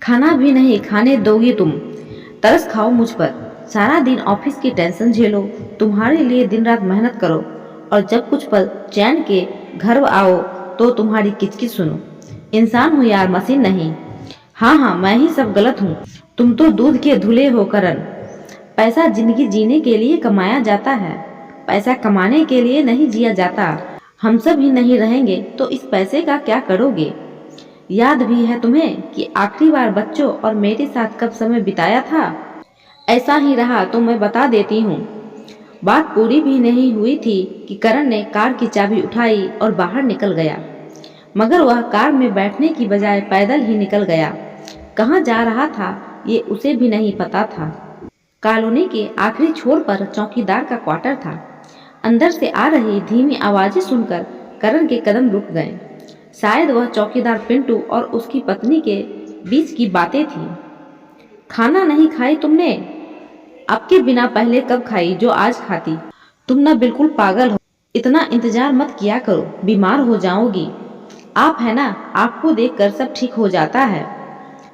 खाना भी नहीं खाने दोगे तुम। तरस खाओ मुझ पर। सारा दिन ऑफिस की टेंशन झेलो, तुम्हारे लिए दिन रात मेहनत करो, और जब कुछ पल चैन के घर आओ तो तुम्हारी किचकिच सुनो। इंसान हूँ यार, मशीन नहीं। हाँ हाँ, मैं ही सब गलत हूँ। तुम तो दूध के धुले हो करण। पैसा जिंदगी जीने के लिए कमाया जाता है, पैसा कमाने के लिए नहीं जिया जाता। हम सब ही नहीं रहेंगे तो इस पैसे का क्या करोगे? याद भी है तुम्हें कि आखिरी बार बच्चों और मेरे साथ कब समय बिताया था? ऐसा ही रहा तो मैं बता देती हूँ। बात पूरी भी नहीं हुई थी कि करण ने कार की चाबी उठाई और बाहर निकल गया। मगर वह कार में बैठने की बजाय पैदल ही निकल गया। कहाँ जा रहा था ये उसे भी नहीं पता था। कॉलोनी के आखिरी छोर पर चौकीदार का क्वार्टर था। अंदर से आ रही धीमी आवाजें सुनकर करण के कदम रुक गए। शायद वह चौकीदार पिंटू और उसकी पत्नी के बीच की बातें थी। खाना नहीं खाई तुमने? आपके बिना पहले कब खाई जो आज खाती? तुम ना बिल्कुल पागल हो। इतना इंतजार मत किया करो, बीमार हो जाओगी। आप है ना, आपको देखकर सब ठीक हो जाता है।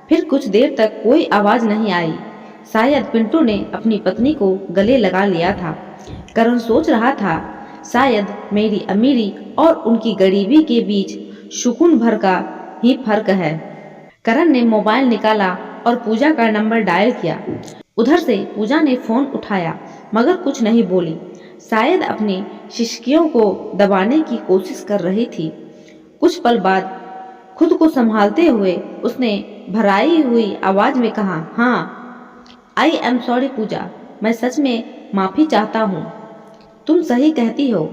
फिर कुछ देर तक कोई आवाज नहीं आई। शायद पिंटू ने अपनी पत्नी को गले लगा लिया था। करण सोच रहा था, शायद मेरी अमीरी और उनकी गरीबी के बीच सुकून भर का ही फर्क है। करण ने मोबाइल निकाला और पूजा का नंबर डायल किया। उधर से पूजा ने फोन उठाया मगर कुछ नहीं बोली। शायद अपनी शिश्कियों को दबाने की कोशिश कर रही थी। कुछ पल बाद खुद को संभालते हुए उसने भराई हुई आवाज में कहा, हाँ, आई एम सॉरी पूजा, मैं सच में माफी चाहता हूँ। तुम सही कहती हो,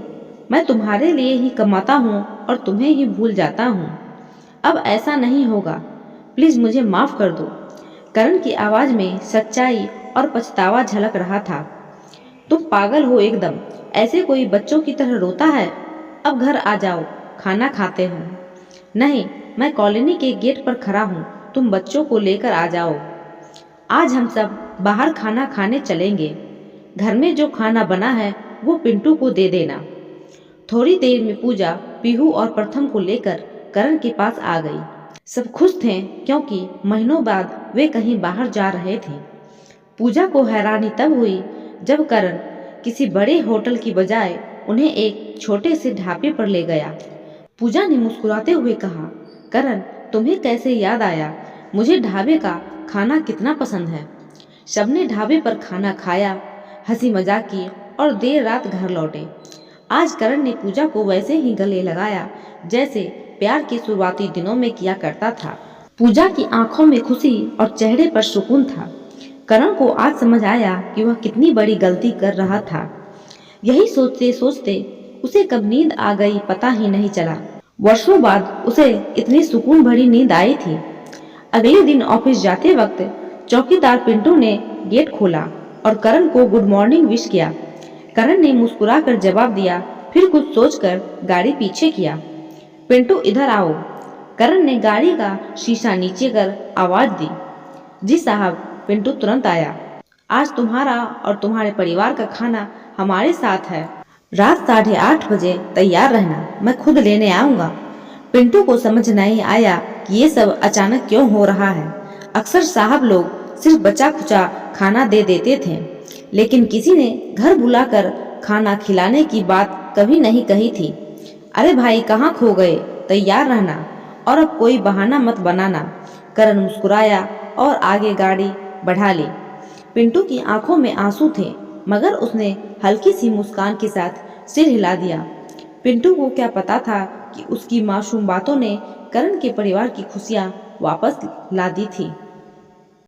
मैं तुम्हारे लिए ही कमाता हूँ और तुम्हें ही भूल जाता हूँ। अब ऐसा नहीं होगा, प्लीज मुझे माफ कर दो। करण की आवाज में सच्चाई और पछतावा झलक रहा था। तुम पागल हो एकदम, ऐसे कोई बच्चों की तरह रोता है? अब घर आ जाओ, खाना खाते हैं। नहीं, मैं कॉलोनी के गेट पर खड़ा हूँ, तुम बच्चों को लेकर आ जाओ। आज हम सब बाहर खाना खाने चलेंगे। घर में जो खाना बना है वो पिंटू को दे देना। थोड़ी देर में पूजा पीहू और प्रथम को लेकर करण के पास आ गई। सब खुश थे क्योंकि महीनों बाद वे कहीं बाहर जा रहे थे। पूजा को हैरानी तब हुई जब करण किसी बड़े होटल की बजाय उन्हें एक छोटे से ढाबे पर ले गया। पूजा ने मुस्कुराते हुए कहा, करण, तुम्हें कैसे याद आया? मुझे ढाबे का खाना कितना पसंद है। सबने ढाबे पर खाना खाया, हंसी मजाक की और देर रात घर लौटे। आज करण ने पूजा को वैसे ही गले लगाया जैसे प्यार के शुरुआती दिनों में किया करता था। पूजा की आंखों में खुशी और चेहरे पर सुकून था। करण को आज समझ आया कि वह कितनी बड़ी गलती कर रहा था। यही सोचते सोचते उसे कब नींद आ गई पता ही नहीं चला। वर्षों बाद उसे इतनी सुकून भरी नींद आई थी। अगले दिन ऑफिस जाते वक्त चौकीदार पिंटू ने गेट खोला और करण को गुड मॉर्निंग विश किया। करण ने मुस्कुराकर जवाब दिया, फिर कुछ सोचकर गाड़ी पीछे किया। पिंटू, इधर आओ। करण ने गाड़ी का शीशा नीचे कर आवाज दी। जी साहब। पिंटू तुरंत आया। आज तुम्हारा और तुम्हारे परिवार का खाना हमारे साथ है। रात 8:30 बजे तैयार रहना, मैं खुद लेने आऊंगा। पिंटू को समझ नहीं आया कि ये सब अचानक क्यों हो रहा है। अक्सर साहब लोग सिर्फ बचा खुचा खाना दे देते थे, लेकिन किसी ने घर बुलाकर खाना खिलाने की बात कभी नहीं कही थी। अरे भाई, कहाँ खो गए? तैयार रहना और अब कोई बहाना मत बनाना। करण मुस्कुराया और आगे गाड़ी बढ़ा ली। पिंटू की आंखों में आंसू थे मगर उसने हल्की सी मुस्कान के साथ सिर हिला दिया। पिंटू को क्या पता था कि उसकी मासूम बातों ने करण के परिवार की खुशियां वापस ला दी थी।